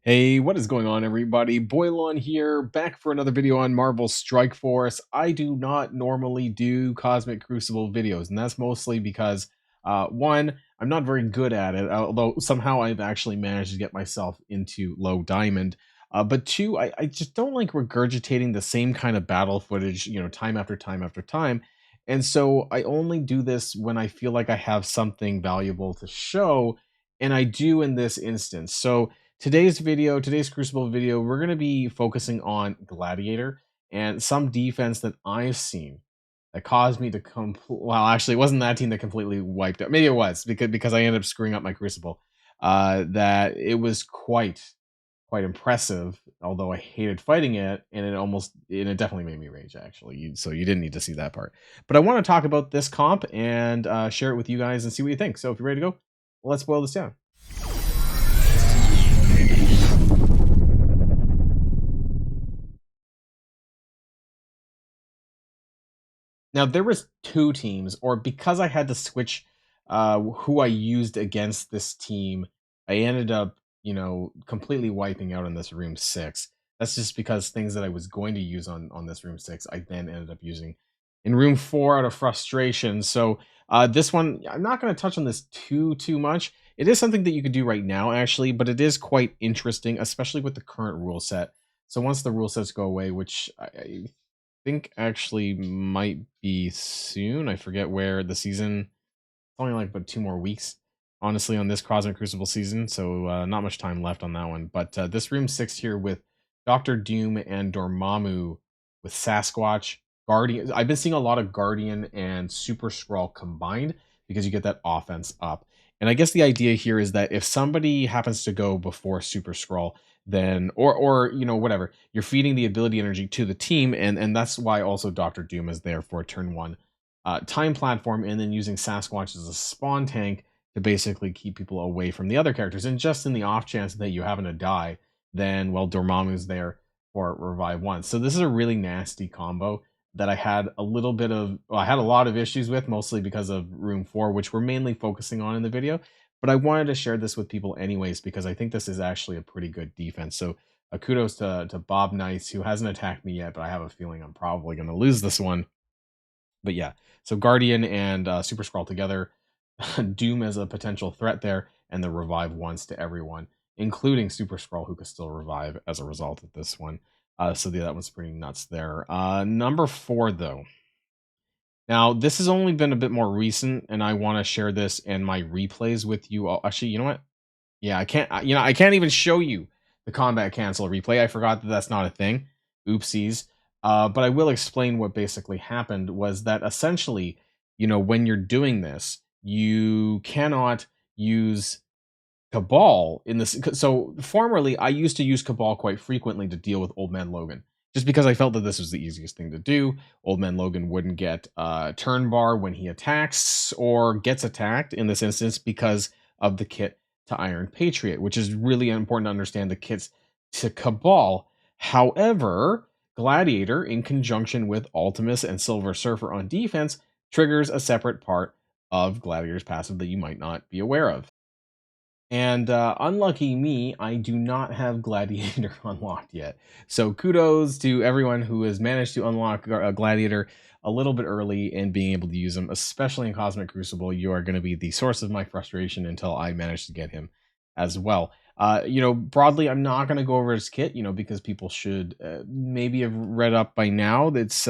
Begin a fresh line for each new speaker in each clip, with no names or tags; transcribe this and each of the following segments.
Hey, what is going on, everybody? Boilon here, back for another video on Marvel Strike Force. I do not normally do Cosmic Crucible videos, and that's mostly because, one, I'm not very good at it, although somehow I've actually managed to get myself into low diamond. But two, I just don't like regurgitating the same kind of battle footage, time after time after time. And so I only do this when I feel like I have something valuable to show, and I do in this instance. So, today's Crucible video, we're going to be focusing on Gladiator and some defense that I've seen that caused me to well, actually, it wasn't that team that completely wiped out. Maybe it was because I ended up screwing up my Crucible. That it was quite impressive, although I hated fighting it, and it definitely made me rage. Actually, so you didn't need to see that part. But I want to talk about this comp and share it with you guys and see what you think. So if you're ready to go, let's boil this down. Now there was two teams, or because I had to switch who I used against this team, I ended up, completely wiping out in this room six. That's just because things that I was going to use on this room six, I then ended up using in room four out of frustration. So this one, I'm not going to touch on this too much. It is something that you could do right now, actually, but it is quite interesting, especially with the current rule set. So once the rule sets go away, which I think actually might be soon. I forget where the season. Only like but 2 more weeks, honestly, on this Cosmic Crucible season. So not much time left on that one. But this room six here with Doctor Doom and Dormammu with Sasquatch, Guardian. I've been seeing a lot of Guardian and Super Skrull combined because you get that offense up. And I guess the idea here is that if somebody happens to go before Super Skrull, then or whatever, you're feeding the ability energy to the team, and that's why also Doctor Doom is there for turn one time platform, and then using Sasquatch as a spawn tank to basically keep people away from the other characters. And just in the off chance that you happen to die, then well, Dormammu's there for revive once. So this is a really nasty combo that I had I had a lot of issues with, mostly because of room four, which we're mainly focusing on in the video. But I wanted to share this with people anyways, because I think this is actually a pretty good defense. So kudos to Bob Nice, who hasn't attacked me yet, but I have a feeling I'm probably going to lose this one. But yeah, so Guardian and Super Skrull together, Doom as a potential threat there, and the revive once to everyone, including Super Skrull, who could still revive as a result of this one. So yeah, that was pretty nuts there. Number four, though. Now, this has only been a bit more recent, and I want to share this and my replays with you all. Actually, you know what? Yeah, I can't. I can't even show you the combat cancel replay. I forgot that that's not a thing. Oopsies. But I will explain what basically happened was that essentially, when you're doing this, you cannot use Cabal in this. So formerly, I used to use Cabal quite frequently to deal with Old Man Logan, just because I felt that this was the easiest thing to do. Old Man Logan wouldn't get turn bar when he attacks or gets attacked in this instance because of the kit to Iron Patriot, which is really important to understand the kits to Cabal. However, Gladiator, in conjunction with Ultimus and Silver Surfer on defense, triggers a separate part of Gladiator's passive that you might not be aware of. And unlucky me, I do not have Gladiator unlocked yet. So kudos to everyone who has managed to unlock Gladiator a little bit early and being able to use him, especially in Cosmic Crucible. You are going to be the source of my frustration until I manage to get him as well. Broadly, I'm not going to go over his kit, because people should maybe have read up by now. That's,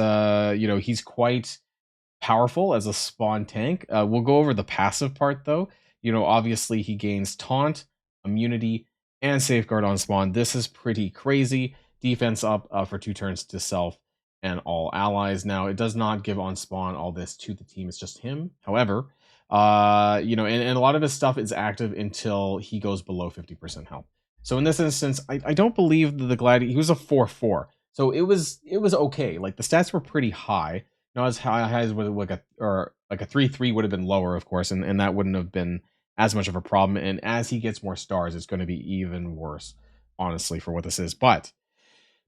he's quite powerful as a spawn tank. We'll go over the passive part though. Obviously he gains taunt, immunity, and safeguard on spawn. This is pretty crazy. Defense up for 2 turns to self and all allies. Now it does not give on spawn all this to the team. It's just him. However, and a lot of his stuff is active until he goes below 50% health. So in this instance, I don't believe that the Gladiator, he was a 4-4. So it was okay. Like the stats were pretty high. Not as high as like a 3-3 would have been lower, of course, and that wouldn't have been as much of a problem. And as he gets more stars, it's going to be even worse, honestly, for what this is. But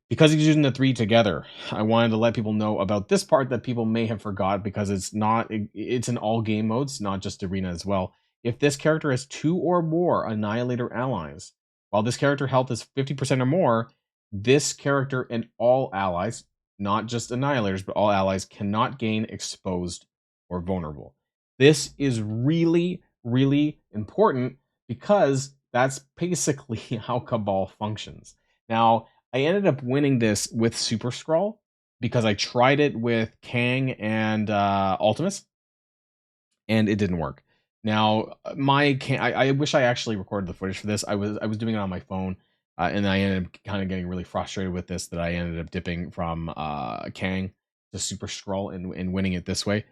because he's using the 3 together, I wanted to let people know about this part that people may have forgot, because it's in all game modes, not just arena as well. If this character has 2 or more Annihilator allies, While this character health is 50% or more, this character and all allies, not just annihilators, but all allies cannot gain exposed or vulnerable. This is really, really important because that's basically how Cabal functions. Now, I ended up winning this with Super Scroll because I tried it with Kang and Ultimus, and it didn't work. Now, I wish I actually recorded the footage for this. I was doing it on my phone, and I ended up kind of getting really frustrated with this that I ended up dipping from Kang to Super Scroll and winning it this way.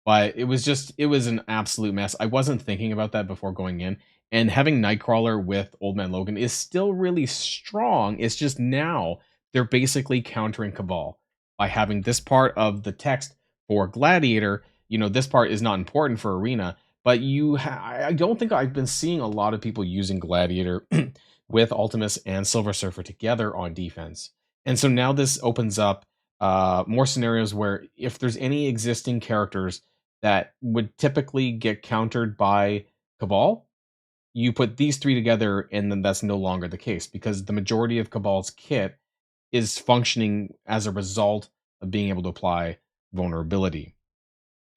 But it was an absolute mess. I wasn't thinking about that before going in, and having Nightcrawler with Old Man Logan is still really strong. It's just now they're basically countering Cabal by having this part of the text for Gladiator. This part is not important for Arena, but I don't think I've been seeing a lot of people using Gladiator with Ultimus and Silver Surfer together on defense. And so now this opens up more scenarios where if there's any existing characters that would typically get countered by Cabal, you put these three together, and then that's no longer the case because the majority of Cabal's kit is functioning as a result of being able to apply vulnerability.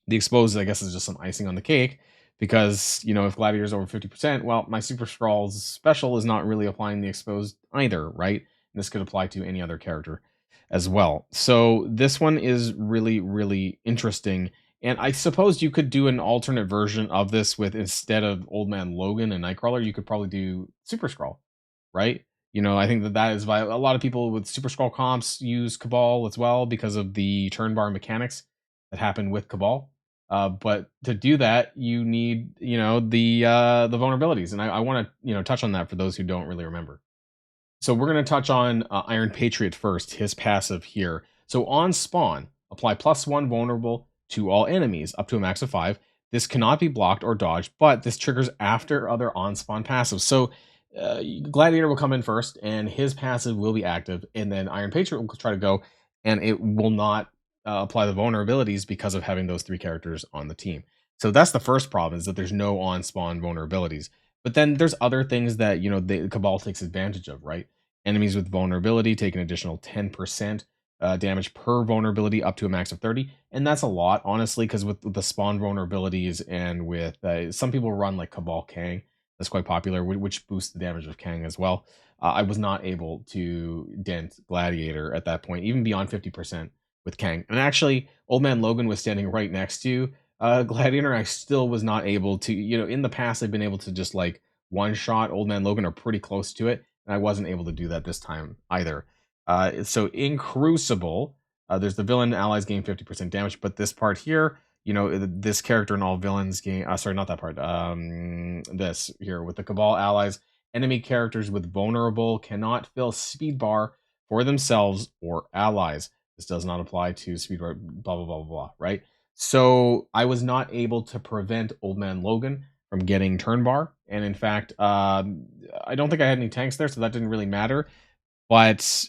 The exposed, I guess, is just some icing on the cake because, if Gladiator's over 50%, well, my Super Scrawl's special is not really applying the exposed either, right? And this could apply to any other character as well. So this one is really, really interesting. And I suppose you could do an alternate version of this with instead of Old Man Logan and Nightcrawler, you could probably do Super Scrawl, right? I think that is viable. A lot of people with Super Scroll comps use Cabal as well because of the turn bar mechanics that happen with Cabal. But to do that, you need, the vulnerabilities, and I want to, touch on that for those who don't really remember. So we're going to touch on Iron Patriot first, his passive here. So on spawn, apply +1 vulnerable to all enemies up to a max of 5. This cannot be blocked or dodged, but this triggers after other on spawn passives. So Gladiator will come in first, and his passive will be active, and then Iron Patriot will try to go, and it will not apply the vulnerabilities because of having those three characters on the team. So that's the first problem, is that there's no on spawn vulnerabilities. But then there's other things that the Cabal takes advantage of, right? Enemies with vulnerability take an additional 10% damage per vulnerability up to a max of 30, and that's a lot, honestly, because with the spawn vulnerabilities and with some people run like Cabal Kang, that's quite popular, which boosts the damage of Kang as well. I was not able to dent Gladiator at that point, even beyond 50% with Kang. And actually, Old Man Logan was standing right next to Gladiator. I still was not able to, in the past, I've been able to just like one shot Old Man Logan or pretty close to it. And I wasn't able to do that this time either. So in Crucible, there's the villain allies gain 50% damage, but this part here, this character and all villains gain, sorry, not that part. This here with the Cabal allies, enemy characters with vulnerable cannot fill speed bar for themselves or allies. This does not apply to speed bar, blah, blah, blah, blah, right? So I was not able to prevent Old Man Logan from getting turn bar. And in fact, I don't think I had any tanks there, so that didn't really matter. But,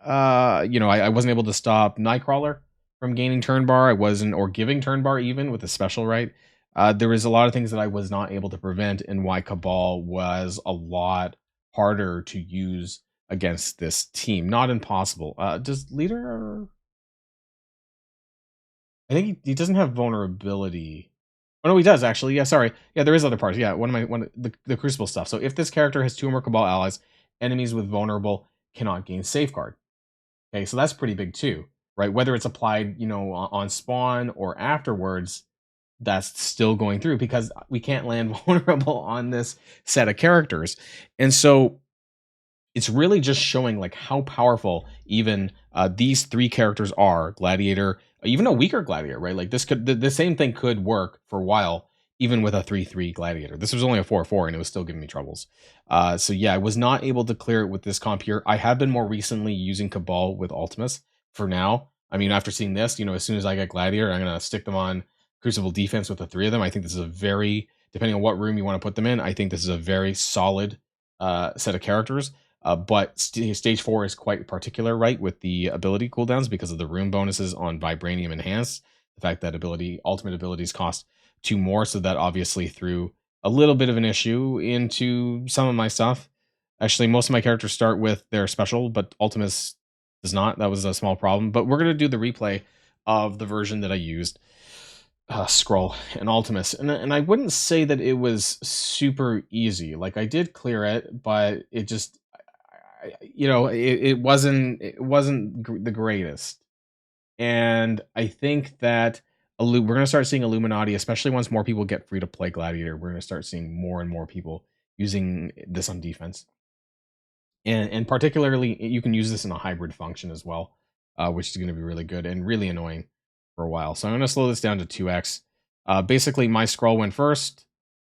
I wasn't able to stop Nightcrawler from gaining turn bar. I wasn't, or giving turn bar even with a special, right? There was a lot of things that I was not able to prevent, and why Cabal was a lot harder to use against this team. Not impossible. Does Leader? I think he doesn't have vulnerability. Oh no, he does actually. Yeah, sorry. Yeah, there is other parts. Yeah, the Crucible stuff. So if this character has 2 or more Cabal allies, enemies with vulnerable cannot gain safeguard. Okay, so that's pretty big too, right? Whether it's applied, on spawn or afterwards, that's still going through because we can't land vulnerable on this set of characters. And so it's really just showing like how powerful even these three characters are. Gladiator, even a weaker Gladiator, right? Like this could the same thing could work for a while, even with a 3/3 Gladiator. This was only a 4/4, and it was still giving me troubles. So yeah, I was not able to clear it with this comp here. I have been more recently using Cabal with Ultimus for now. I mean, after seeing this, as soon as I get Gladiator, I'm gonna stick them on Crucible defense with the 3 of them. I think this is a very, depending on what room you want to put them in, I think this is a very solid set of characters. But stage 4 is quite particular, right, with the ability cooldowns because of the room bonuses on Vibranium Enhanced. The fact that ultimate abilities cost 2 more, so that obviously threw a little bit of an issue into some of my stuff. Actually, most of my characters start with their special, but Ultimus does not. That was a small problem. But we're going to do the replay of the version that I used, Scroll and Ultimus. And I wouldn't say that it was super easy. Like, I did clear it, but it just, it wasn't the greatest. And I think that we're going to start seeing Illuminati, especially once more people get free to play Gladiator. We're going to start seeing more and more people using this on defense. And particularly, you can use this in a hybrid function as well, which is going to be really good and really annoying for a while. So I'm going to slow this down to 2x. Basically, my scroll went first,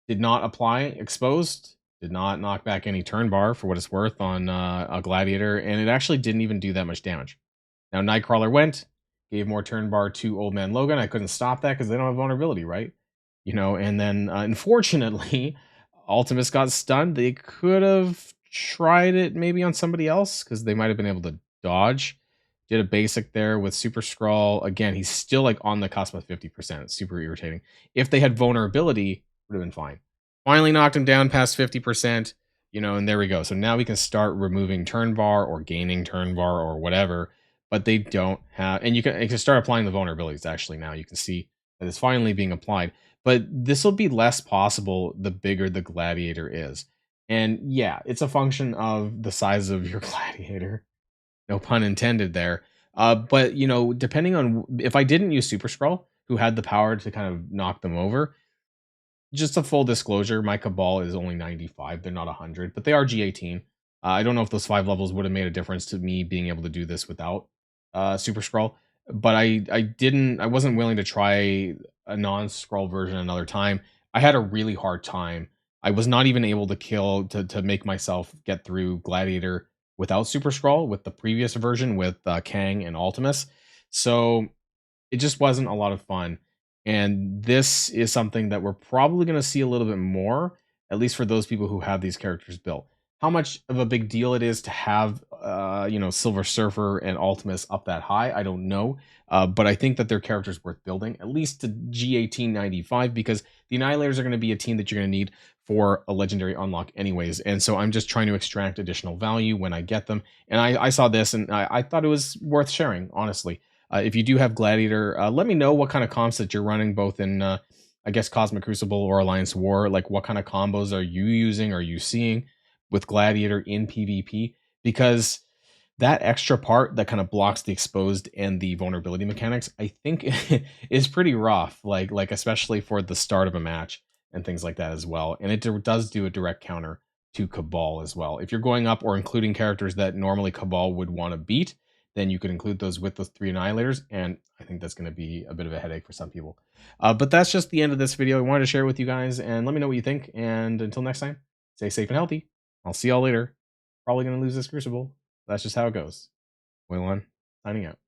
did not apply exposed, did not knock back any turn bar for what it's worth on a Gladiator, and it actually didn't even do that much damage. Now, Nightcrawler went, gave more turn bar to Old Man Logan. I couldn't stop that because they don't have vulnerability, right? And then unfortunately, Ultimus got stunned. They could have tried it maybe on somebody else because they might have been able to dodge. Did a basic there with Super Scroll. Again, he's still like on the cusp of 50%. It's super irritating. If they had vulnerability, would have been fine. Finally knocked him down past 50%, and there we go. So now we can start removing turn bar or gaining turn bar or whatever, but they don't have, and you can start applying the vulnerabilities actually now. You can see that it's finally being applied. But this will be less possible the bigger the Gladiator is. And yeah, it's a function of the size of your Gladiator. No pun intended there. But, depending on if I didn't use Super Scroll, who had the power to kind of knock them over, just a full disclosure, my Cabal is only 95. They're not 100, but they are G18. I don't know if those 5 levels would have made a difference to me being able to do this without Super Scroll, but I wasn't willing to try a non-scroll version another time. I had a really hard time. I was not even able to to make myself get through Gladiator without Super Scroll with the previous version with Kang and Ultimus. So it just wasn't a lot of fun. And this is something that we're probably going to see a little bit more, at least for those people who have these characters built. How much of a big deal it is to have, Silver Surfer and Ultimus up that high, I don't know. But I think that their characters worth building, at least to G1895, because the Annihilators are going to be a team that you're going to need for a legendary unlock anyways. And so I'm just trying to extract additional value when I get them. And I saw this and I thought it was worth sharing, honestly. If you do have Gladiator, let me know what kind of comps that you're running, both in, I guess, Cosmic Crucible or Alliance War. Like, what kind of combos are you using? Are you seeing with Gladiator in PvP? Because that extra part that kind of blocks the exposed and the vulnerability mechanics, I think, is pretty rough. Like especially for the start of a match and things like that as well. And it does do a direct counter to Cabal as well. If you're going up or including characters that normally Cabal would want to beat, then you could include those with those 3 Annihilators, and I think that's going to be a bit of a headache for some people. But that's just the end of this video. I wanted to share it with you guys, and let me know what you think. And until next time, stay safe and healthy. I'll see y'all later. Probably going to lose this Crucible. That's just how it goes. Boilon, signing out.